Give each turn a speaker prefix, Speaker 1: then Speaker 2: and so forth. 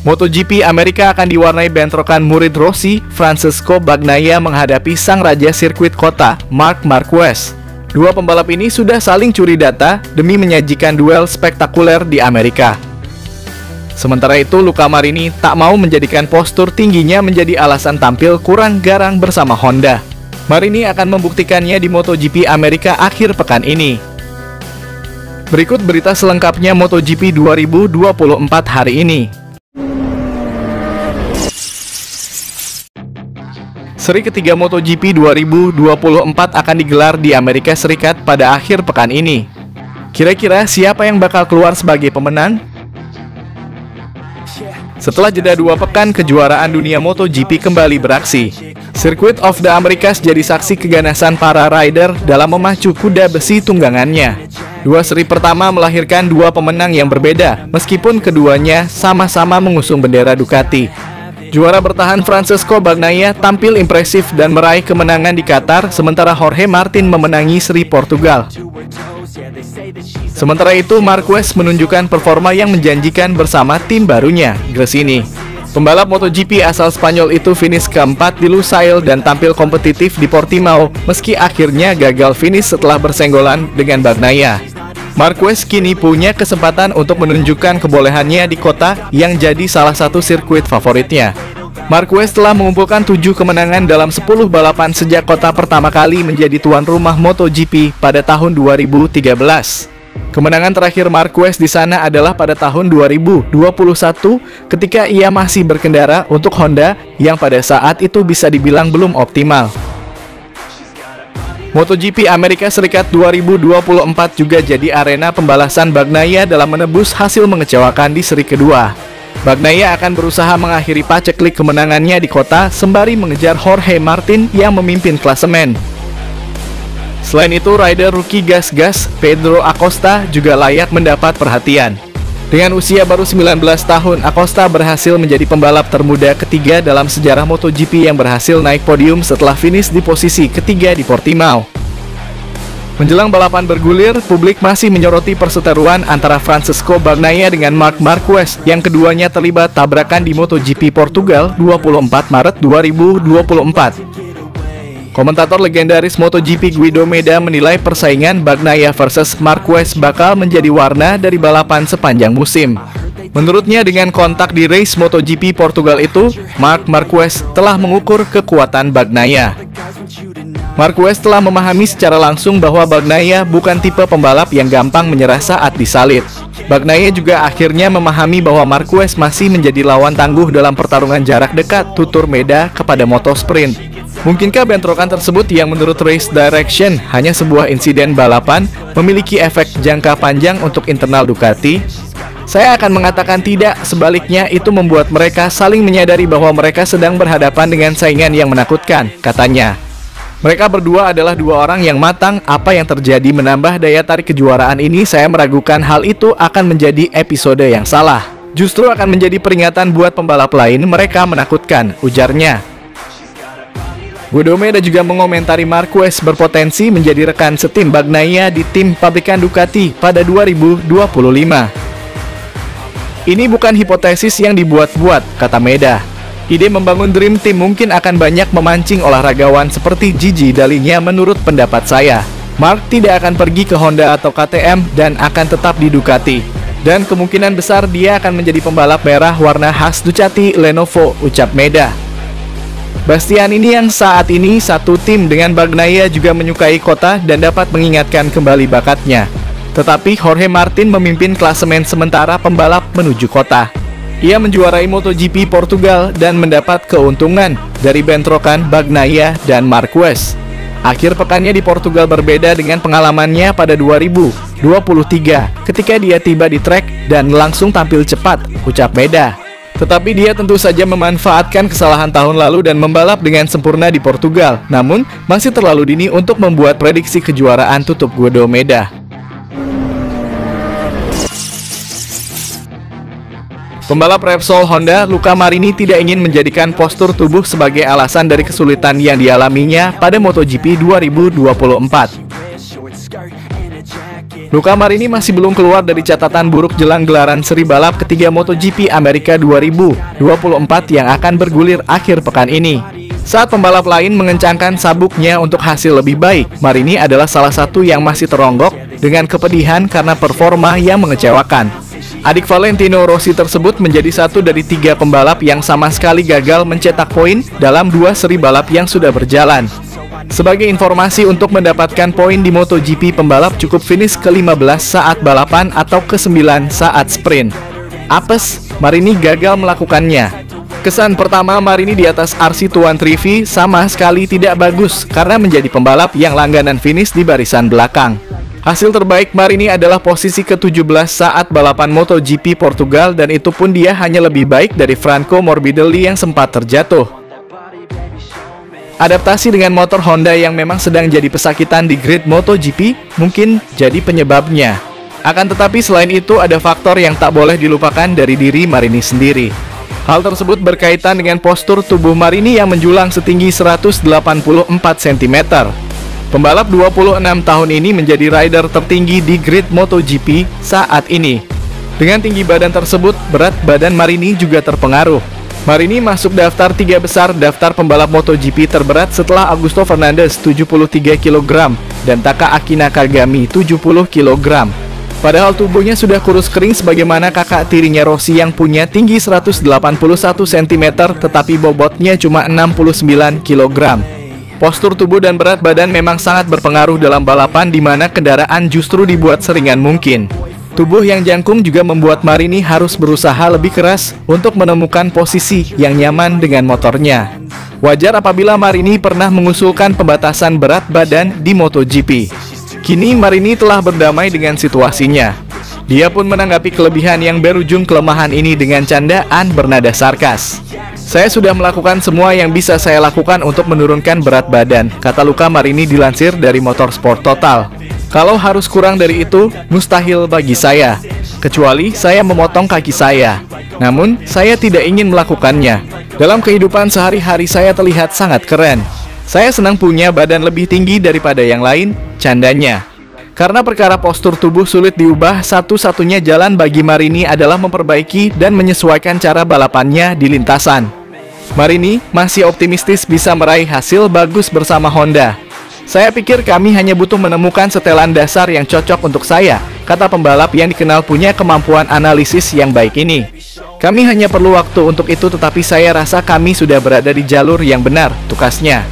Speaker 1: MotoGP Amerika akan diwarnai bentrokan murid Rossi, Francesco Bagnaia menghadapi sang raja sirkuit kota, Marc Marquez. Dua pembalap ini sudah saling curi data demi menyajikan duel spektakuler di Amerika. Sementara itu, Luca Marini tak mau menjadikan postur tingginya menjadi alasan tampil kurang garang bersama Honda. Marini akan membuktikannya di MotoGP Amerika akhir pekan ini. Berikut berita selengkapnya MotoGP 2024 hari ini. Seri ketiga MotoGP 2024 akan digelar di Amerika Serikat pada akhir pekan ini. Kira-kira siapa yang bakal keluar sebagai pemenang? Setelah jeda 2 pekan, kejuaraan dunia MotoGP kembali beraksi. Circuit of the Americas jadi saksi keganasan para rider dalam memacu kuda besi tunggangannya. Dua seri pertama melahirkan dua pemenang yang berbeda, meskipun keduanya sama-sama mengusung bendera Ducati. Juara bertahan Francesco Bagnaia tampil impresif dan meraih kemenangan di Qatar, sementara Jorge Martin memenangi seri Portugal. Sementara itu, Marquez menunjukkan performa yang menjanjikan bersama tim barunya, Gresini. Pembalap MotoGP asal Spanyol itu finish keempat di Lusail dan tampil kompetitif di Portimao, meski akhirnya gagal finish setelah bersenggolan dengan Bagnaia. Marquez kini punya kesempatan untuk menunjukkan kebolehannya di kota yang jadi salah satu sirkuit favoritnya. Marquez telah mengumpulkan 7 kemenangan dalam 10 balapan sejak kota pertama kali menjadi tuan rumah MotoGP pada tahun 2013. Kemenangan terakhir Marquez di sana adalah pada tahun 2021 ketika ia masih berkendara untuk Honda yang pada saat itu bisa dibilang belum optimal. MotoGP Amerika Serikat 2024 juga jadi arena pembalasan Bagnaia dalam menebus hasil mengecewakan di seri kedua. Bagnaia akan berusaha mengakhiri paceklik kemenangannya di kota sembari mengejar Jorge Martin yang memimpin klasemen. Selain itu, rider rookie gas-gas Pedro Acosta juga layak mendapat perhatian. Dengan usia baru 19 tahun, Acosta berhasil menjadi pembalap termuda ketiga dalam sejarah MotoGP yang berhasil naik podium setelah finish di posisi ketiga di Portimao. Menjelang balapan bergulir, publik masih menyoroti perseteruan antara Francesco Bagnaia dengan Marc Marquez yang keduanya terlibat tabrakan di MotoGP Portugal 24 Maret 2024. Komentator legendaris MotoGP Guido Meda menilai persaingan Bagnaia versus Marquez bakal menjadi warna dari balapan sepanjang musim. Menurutnya, dengan kontak di race MotoGP Portugal itu, Marc Marquez telah mengukur kekuatan Bagnaia. Marquez telah memahami secara langsung bahwa Bagnaia bukan tipe pembalap yang gampang menyerah saat disalib. Bagnaia juga akhirnya memahami bahwa Marquez masih menjadi lawan tangguh dalam pertarungan jarak dekat, tutur Meda kepada Motosprint. Mungkinkah bentrokan tersebut yang menurut Race Direction hanya sebuah insiden balapan memiliki efek jangka panjang untuk internal Ducati? Saya akan mengatakan tidak, sebaliknya itu membuat mereka saling menyadari bahwa mereka sedang berhadapan dengan saingan yang menakutkan, katanya. Mereka berdua adalah dua orang yang matang, apa yang terjadi menambah daya tarik kejuaraan ini, saya meragukan hal itu akan menjadi episode yang salah. Justru akan menjadi peringatan buat pembalap lain, mereka menakutkan, ujarnya. Guido Meda juga mengomentari Marquez berpotensi menjadi rekan setim Bagnaia di tim pabrikan Ducati pada 2025. Ini bukan hipotesis yang dibuat-buat, kata Meda. Ide membangun Dream Team mungkin akan banyak memancing olahragawan seperti Gigi Dall'Igna menurut pendapat saya. Marc tidak akan pergi ke Honda atau KTM dan akan tetap di Ducati. Dan kemungkinan besar dia akan menjadi pembalap merah warna khas Ducati Lenovo, ucap Meda. Bastianini yang saat ini satu tim dengan Bagnaia juga menyukai kota dan dapat mengingatkan kembali bakatnya. Tetapi Jorge Martin memimpin klasemen sementara pembalap menuju kota. Ia menjuarai MotoGP Portugal dan mendapat keuntungan dari bentrokan Bagnaia dan Marquez. Akhir pekannya di Portugal berbeda dengan pengalamannya pada 2023 ketika dia tiba di trek dan langsung tampil cepat, ucap Meda. Tetapi dia tentu saja memanfaatkan kesalahan tahun lalu dan membalap dengan sempurna di Portugal. Namun, masih terlalu dini untuk membuat prediksi kejuaraan, tutup Guido Meda. Pembalap Repsol Honda, Luca Marini tidak ingin menjadikan postur tubuh sebagai alasan dari kesulitan yang dialaminya pada MotoGP 2024. Luca Marini masih belum keluar dari catatan buruk jelang gelaran seri balap ketiga MotoGP Amerika 2024 yang akan bergulir akhir pekan ini. Saat pembalap lain mengencangkan sabuknya untuk hasil lebih baik, Marini adalah salah satu yang masih teronggok dengan kepedihan karena performa yang mengecewakan. Adik Valentino Rossi tersebut menjadi satu dari 3 pembalap yang sama sekali gagal mencetak poin dalam 2 seri balap yang sudah berjalan. Sebagai informasi, untuk mendapatkan poin di MotoGP, pembalap cukup finish ke-15 saat balapan atau ke-9 saat sprint. Apes, Marini gagal melakukannya. Kesan pertama Marini di atas RC213 sama sekali tidak bagus karena menjadi pembalap yang langganan finish di barisan belakang. Hasil terbaik Marini adalah posisi ke-17 saat balapan MotoGP Portugal, dan itu pun dia hanya lebih baik dari Franco Morbidelli yang sempat terjatuh. Adaptasi dengan motor Honda yang memang sedang jadi pesakitan di grid MotoGP mungkin jadi penyebabnya. Akan tetapi selain itu ada faktor yang tak boleh dilupakan dari diri Marini sendiri. Hal tersebut berkaitan dengan postur tubuh Marini yang menjulang setinggi 184 cm. Pembalap 26 tahun ini menjadi rider tertinggi di grid MotoGP saat ini. Dengan tinggi badan tersebut, berat badan Marini juga terpengaruh. Marini masuk daftar 3 besar daftar pembalap MotoGP terberat setelah Augusto Fernandez 73 kg dan Taka Aki Nakagami 70 kg. Padahal tubuhnya sudah kurus kering sebagaimana kakak tirinya Rossi yang punya tinggi 181 cm tetapi bobotnya cuma 69 kg. Postur tubuh dan berat badan memang sangat berpengaruh dalam balapan di mana kendaraan justru dibuat seringan mungkin. Tubuh yang jangkung juga membuat Marini harus berusaha lebih keras untuk menemukan posisi yang nyaman dengan motornya. Wajar apabila Marini pernah mengusulkan pembatasan berat badan di MotoGP. Kini Marini telah berdamai dengan situasinya. Dia pun menanggapi kelebihan yang berujung kelemahan ini dengan candaan bernada sarkas. "Saya sudah melakukan semua yang bisa saya lakukan untuk menurunkan berat badan," kata Luca Marini dilansir dari Motorsport Total. "Kalau harus kurang dari itu, mustahil bagi saya. Kecuali saya memotong kaki saya. Namun, saya tidak ingin melakukannya. Dalam kehidupan sehari-hari saya terlihat sangat keren. Saya senang punya badan lebih tinggi daripada yang lain," candanya. Karena perkara postur tubuh sulit diubah, satu-satunya jalan bagi Marini adalah memperbaiki dan menyesuaikan cara balapannya di lintasan. Marini masih optimistis bisa meraih hasil bagus bersama Honda. "Saya pikir kami hanya butuh menemukan setelan dasar yang cocok untuk saya," kata pembalap yang dikenal punya kemampuan analisis yang baik ini. "Kami hanya perlu waktu untuk itu, tetapi saya rasa kami sudah berada di jalur yang benar," tukasnya.